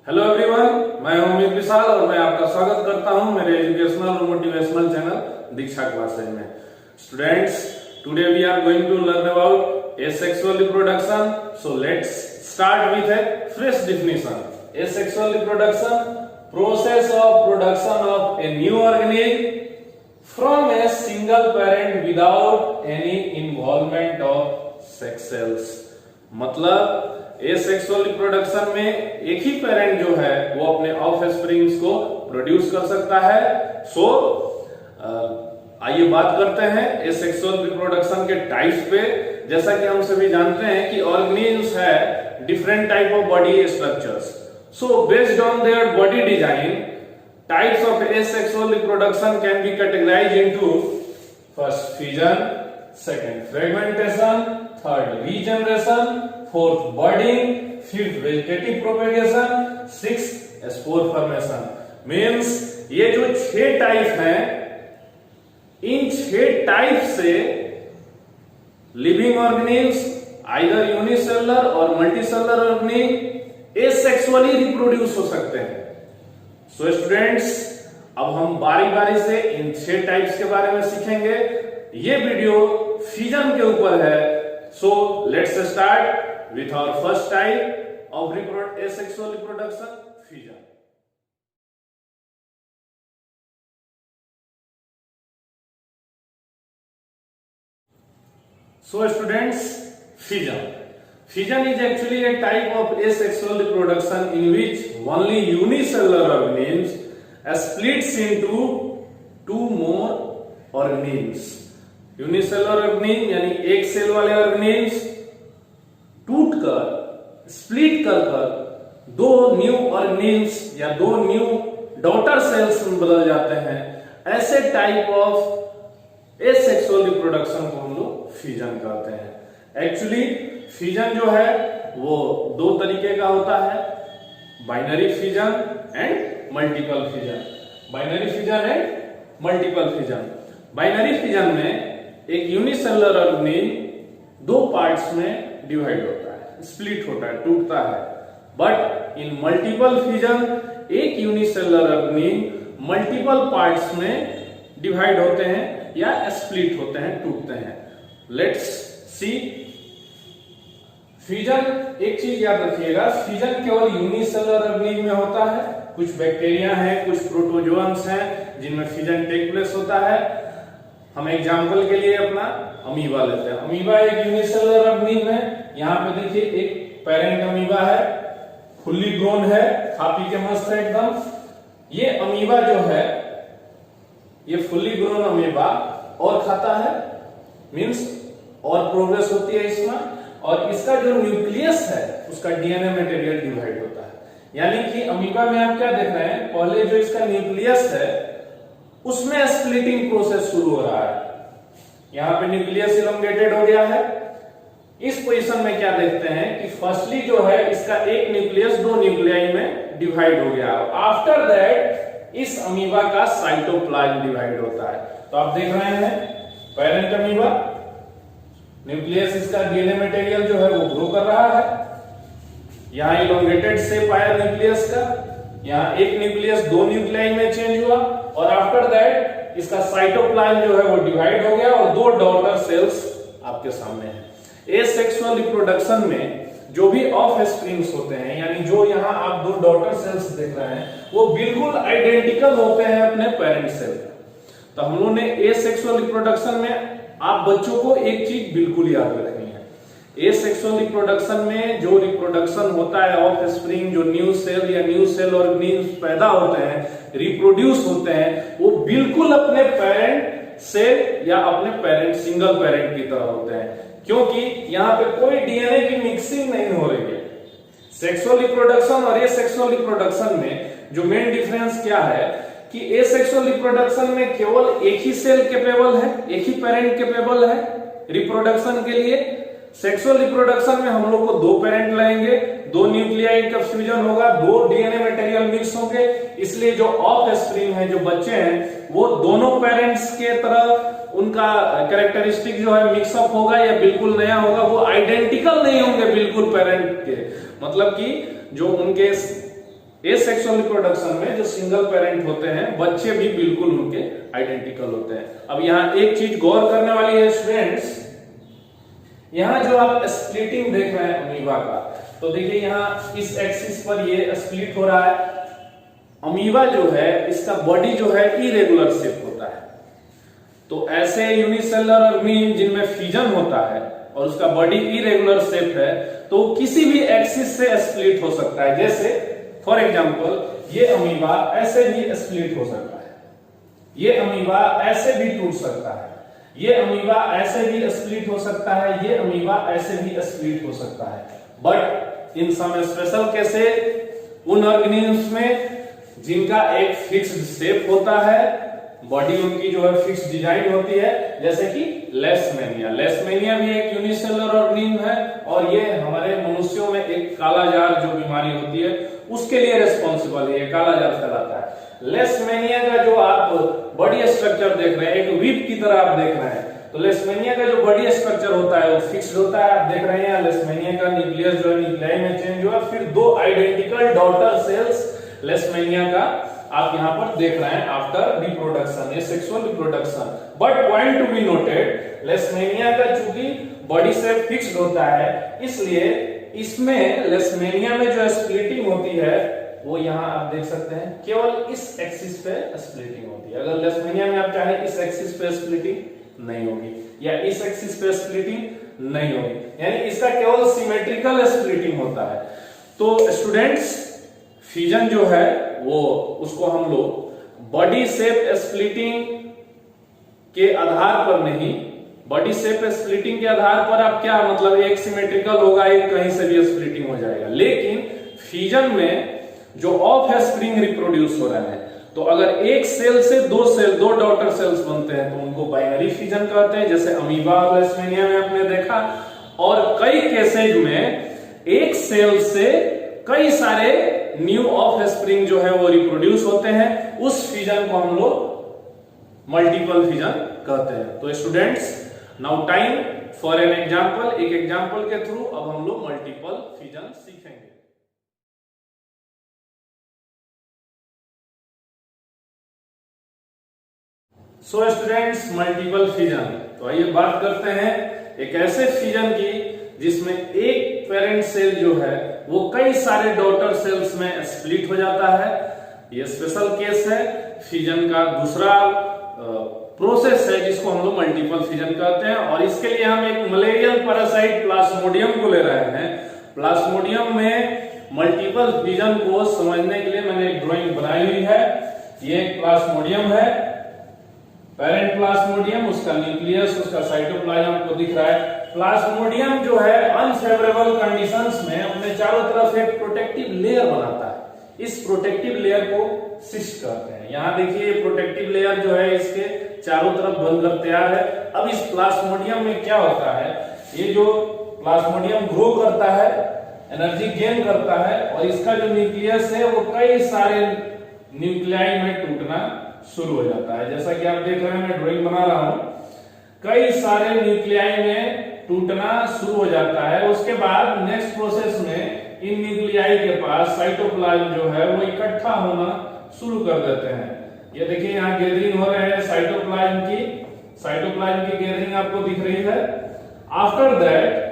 Hello everyone, मैं हूं अमित विशाल और मैं आपका स्वागत करता हूं मेरे एजुकेशनल और मोटिवेशनल चैनल दीक्षा क्लासेज में। Students, today we are going to learn about asexual reproduction. So let's start with a fresh definition. Asexual reproduction, process of production of a new organism from a single parent without any involvement of sex cells. मतलब asexual reproduction में एक ही parent जो है वो अपने of springs को produce कर सकता है। आइए बात करते हैं एसेक्सुअल रिप्रोडक्शन के टाइप्स पे। जैसा कि हम सभी जानते हैं कि ऑर्गेनिज्म्स है different type of body structures. So based on their body design, types of asexual reproduction can be categorised into first fusion, second fragmentation, third regeneration, fourth budding, fifth vegetative propagation, sixth spore formation. Means ये जो 6 type हैं, इन 6 type से living organisms either unicellular और multicellular organism asexually reproduce हो सकते हैं। So students, अब हम बारी बारी से इन 6 टाइप्स के बारे में सीखेंगे। ये वीडियो फ्यूजन के ऊपर है। So let's start with our first type of asexual reproduction, fusion. So students, fusion. Fusion is actually a type of asexual reproduction in which only unicellular organisms splits into 2 more organisms. Unicellular organism यानी एक cell वाले organisms टूटकर split कर 2 new organisms या 2 new daughter cells में बदल जाते हैं। ऐसे टाइप ऑफ एसेक्सुअल रिप्रोडक्शन को हम लोग फ्यूजन कहते हैं। एक्चुअली फ्यूजन जो है वो 2 तरीके का होता है, binary fusion and multiple fusion. Binary fusion and multiple fusion. Binary fusion में एक यूनिसेलुलर ऑर्गेनिज्म 2 पार्ट्स में डिवाइड होता है, स्प्लिट होता है, टूटता है। बट इन मल्टीपल फ्यूजन एक यूनिसेलुलर ऑर्गेनिज्म मल्टीपल पार्ट्स में डिवाइड होते हैं या स्प्लिट होते हैं, टूटते हैं। Let's see fusion. एक चीज याद रखिएगा, फ्यूजन केवल यूनिसेलुलर ऑर्गेनिज्म में होता है। कुछ बैक्टीरिया हैं, कुछ प्रोटोजोअन्स हैं जिनमें फ्यूजन टेक प्लेस होता है। हम एग्जांपल के लिए अपना अमीबा लेते हैं। अमीबा एक यूनिसेलुलर ऑर्गेनिज्म है। यहाँ पे देखिए एक पेरेंट अमीबा है, फुल्ली ग्रोन है, खा पी के मस्त है एकदम। ये अमीबा जो है, ये फुल्ली ग्रोन अमीबा और खाता है, मींस और प्रोग्रेस होती है इसमें। और इसका जो न्यूक्लियस है उसका डीएनए मटेरियल डिवाइड होता है। यानी कि अमीबा में आप क्या देख रहे हैं, पहले जो इसका न्यूक्लियस है उसमें स्प्लिटिंग प्रोसेस शुरू हो रहा है। यहां पे न्यूक्लियस इलोंगेटेड हो गया है। इस पोजीशन में क्या देखते हैं कि फर्स्टली जो है इसका एक न्यूक्लियस 2 न्यूक्लियाई में डिवाइड हो गया। आफ्टर दैट इस अमीबा का साइटोप्लाज्म डिवाइड होता है। तो आप देख रहे हैं पेरेंट अमीबा, न्यूक्लियस इसका डीएनए मटेरियल जो है वो ग्रो कर रहा है। यहां इलोंगेटेड शेप आया न्यूक्लियस का। यहां एक न्यूक्लियस 2 न्यूक्लियाई में चेंज हुआ और आफ्टर दैट इसका साइटोप्लाज्म जो है वो डिवाइड हो गया और 2 डॉटर सेल्स आपके सामने है। एसेक्सुअल रिप्रोडक्शन में जो भी ऑफ स्प्रिंग्स होते हैं, यानी जो यहां आप 2 डॉटर सेल्स देख रहे हैं, वो बिल्कुल आइडेंटिकल होते हैं अपने पेरेंट सेल। तो हम लोगों ने एसेक्सुअल रिप्रोडक्शन में आप बच्चों को एक चीज बिल्कुल याद रखनी है। एसेक्सुअल रिप्रोडक्शन में जो रिप्रोडक्शन होता है ऑफ स्प्रिंग, जो न्यू सेल या न्यू सेल ऑर्गेनिज्म पैदा होते हैं, रिप्रोड्यूस होते हैं, वो बिल्कुल अपने पेरेंट सेल या अपने पेरेंट सिंगल पेरेंट की तरह होते हैं। क्योंकि यहां पे कोई डीएनए की मिक्सिंग नहीं हो रही है। सेक्सुअल रिप्रोडक्शन और एसेक्सुअल रिप्रोडक्शन में जो मेन डिफरेंस क्या है कि एसेक्सुअल रिप्रोडक्शन में केवल एक ही सेल कैपेबल है, एक ही पेरेंट कैपेबल है रिप्रोडक्शन के लिए। सेक्सुअल रिप्रोडक्शन में हम लोग को 2 पेरेंट लगेंगे, 2 न्यूक्लियाई का फ्यूजन होगा, 2 डीएनए मटेरियल मिक्स होंगे। इसलिए जो ऑफ स्प्रिंग है, जो बच्चे हैं, वो दोनों पेरेंट्स के तरह उनका कैरेक्टरिस्टिक जो है मिक्सअप होगा या बिल्कुल नया होगा, वो आइडेंटिकल नहीं होंगे बिल्कुल पेरेंट के। मतलब कि जो उनके एसेक्सुअल रिप्रोडक्शन में जो सिंगल पेरेंट होते हैं बच्चे भी बिल्कुल उनके आइडेंटिकल होते हैं। अब यहाँ एक चीज गौर करने वाली है स्टूडेंट्स, यहाँ जो आप स्प्लिटिंग देख रहे हैं अमीबा का, तो देखिए यहाँ इस एक्सिस पर ये स्प्लिट हो रहा है। अमीबा जो है इसका बॉडी जो है इरेगुलर शेप होता है, तो ऐसे यूनिसेलुलर ऑर्गेनिज्म जिनमें फ्यूजन होता है और उसका बॉडी इरेगुलर शेप है तो किसी भी एक्सिस से स्प्लिट हो सकता है। जैसे फॉर एग्जांपल ये अमीबा ऐसे भी स्प्लिट हो सकता है, ये अमीबा ऐसे भी टूट सकता है, ये अमीबा ऐसे भी स्प्लिट हो सकता है, ये अमीबा ऐसे भी स्प्लिट हो सकता है। But in some special cases उन ऑर्गेनिज्म्स में जिनका एक फिक्स्ड शेप होता है, बॉडी उनकी जो है फिक्स डिजाइन होती है, जैसे कि लेशमैनिया। लेशमैनिया भी एक यूनिसेलुलर ऑर्गेनिज्म है और ये हमारे मनुष्यों में एक कालाजार जो बीमारी होती है उसके लिए रिस्पॉन्सिबल है, ये कालाजार फैलाता है। लेशमैनिया का जो आप बॉडी स्ट्रक्चर देख रहे हैं, एक व्हीप की तरह आप देख रहे हैं, तो लेशमैनिया का जो बॉडी स्ट्रक्चर होता है वो फिक्स्ड होता है। आप देख रहे हैं लेशमैनिया का न्यूक्लियस जो है न्यूक्लियाई में चेंज हुआ, फिर दो आइडेंटिकल डॉटर सेल्स लेशमैनिया का आप यहां पर देख रहे हैं आफ्टर रिप्रोडक्शन, ये sexual reproduction. But point to be noted, Leishmania का चूंकि बॉडी शेप फिक्स्ड होता है इसलिए इसमें लेशमैनिया में जो स्प्लिटिंग होती है वो यहां आप देख सकते हैं केवल इस एक्सिस पे स्प्लिटिंग होती है। अगर लेशमैनिया में आप चाहे इस एक्सिस पे स्प्लिटिंग नहीं होगी या इस एक्सिस पे स्प्लिटिंग नहीं होगी, यानी इसका केवल सिमेट्रिकल स्प्लिटिंग होता है। तो स्टूडेंट्स फ्यूजन जो है वो उसको हम लोग बॉडी शेप स्प्लिटिंग के आधार पर नहीं, बॉडी शेप स्प्लिटिंग के आधार पर आप क्या मतलब एक सिमेट्रिकल होगा, एक कहीं से भी स्प्लिटिंग हो जाएगा। लेकिन फ्यूजन में जो ऑफ स्प्रिंग रिप्रोड्यूस हो रहे हैं, तो अगर एक सेल से दो डॉटर सेल्स बनते हैं तो उनको बाइनरी फ्यूजन कहते हैं, जैसे अमीबा और लेशमैनिया में आपने देखा। और कई केसेज में एक सेल से कई सारे न्यू ऑफ स्प्रिंग जो है वो रिप्रोड्यूस होते हैं, उस फ्यूजन को हम लोग मल्टीपल फ्यूजन कहते हैं। तो students now time for an example, एक एग्जांपल के थ्रू अब हम लोग मल्टीपल फ्यूजन सीखेंगे। सो स्टूडेंट्स मल्टीपल फ्यूजन, तो आइए बात करते हैं एक ऐसे फ्यूजन की जिसमें एक पेरेंट सेल जो है वो कई सारे डॉटर सेल्स में स्प्लिट हो जाता है। ये स्पेशल केस है फ्यूजन का दूसरा प्रोसेस है जिसको हम लोग मल्टीपल फ्यूजन कहते हैं। और इसके लिए हम एक मलेरियल पैरासाइट प्लाज्मोडियम को ले रहे हैं। प्लाज्मोडियम में मल्टीपल फ्यूजन को समझने के लिए मैंने एक ड्राइंग बनाई हुई है। ये एक प्लाज्मोडियम है, पेरेंट प्लाज्मोडियम, उसका न्यूक्लियस, उसका साइटोप्लाज्म आपको दिख रहा है। प्लाज्मोडियम जो है अनफेवरेबल कंडीशंस में अपने चारों तरफ एक प्रोटेक्टिव लेयर बनाता है। इस प्रोटेक्टिव लेयर को सिस्ट कहते हैं। यहाँ देखिए प्रोटेक्टिव लेयर जो है इसके चारों तरफ बनकर तैयार है। अब इस प्लाज्मोडियम में क्या होता है, ये जो प्लाज्मोडियम ग्रो करता है, एनर्जी गेन करता है और इसका जो न्यूक्लियस है वो कई सारे न्यूक्लियाई में टूटना शुरू हो जाता है। जैसा कि आप देख रहे हैं मैं ड्राइंग बना रहा हूं, कई सारे न्यूक्लियाई में टूटना शुरू हो जाता है। उसके बाद नेक्स्ट प्रोसेस में इन न्यूक्लियाई के पास साइटोप्लाज्म जो है वो इकट्ठा होना शुरू कर देते हैं। ये देखिए यहाँ गैदरिंग हो रहे हैं साइटोप्लाज्म की गैदरिंग आपको दिख रही है। आफ्टर दैट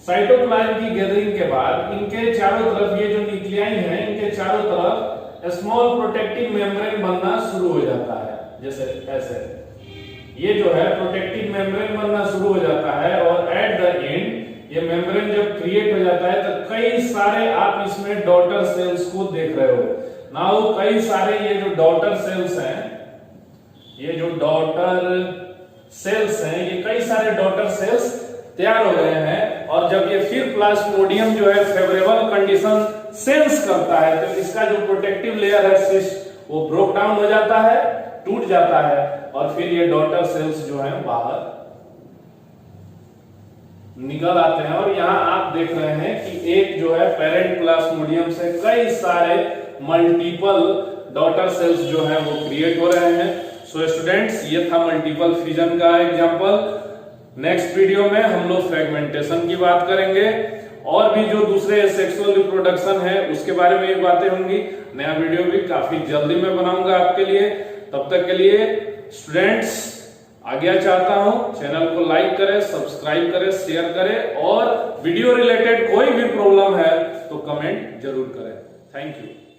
साइटोप्लाज्म की गैदरिंग के बाद इनके चारों तरफ ये जो न्यूक्लियाई है इनके चारों तरफ स्मॉल प्रोटेक्टिव मेम्ब्रेन बनना शुरू हो जाता है। जैसे ऐसे ये जो है प्रोटेक्टिव मेम्ब्रेन बनना शुरू हो जाता है और एट द एंड ये मेम्ब्रेन जब क्रिएट हो जाता है तो कई सारे आप इसमें डॉटर सेल्स को देख रहे हो। नाउ कई सारे ये जो डॉटर सेल्स हैं, ये जो डॉटर सेल्स हैं, ये कई सारे डॉटर सेल्स तैयार हो गए हैं। और जब ये फिर प्लाज्मोडियम जो है फेवरेबल कंडीशन सेंस करता है तो इसका जो प्रोटेक्टिव लेयर है सिस्ट वो ब्रोक डाउन हो जाता है, टूट जाता है और फिर ये डॉटर सेल्स जो है बाहर निकल आते हैं। और यहाँ आप देख रहे हैं कि एक जो है पेरेंट प्लाज्मोडियम से कई सारे मल्टीपल डॉटर सेल्स जो है वो क्रिएट हो रहे हैं। सो स्टूडेंट्स ये था मल्टीपल फ्यूजन का एग्जांपल। नेक्स्ट वीडियो में हम लोग फ्रेगमेंटेशन की बात करेंगे और भी जो दूसरे सेक्सुअल रिप्रोडक्शन है उसके बारे में ये बातें होंगी। नया वीडियो भी काफी जल्दी मैं बनाऊंगा आपके लिए। तब तक के लिए स्टूडेंट्स आज्ञा चाहता हूं, चैनल को लाइक करें, सब्सक्राइब करें, शेयर करें और वीडियो रिलेटेड कोई भी प्रॉब्लम है तो कमेंट जरूर करें। Thank you.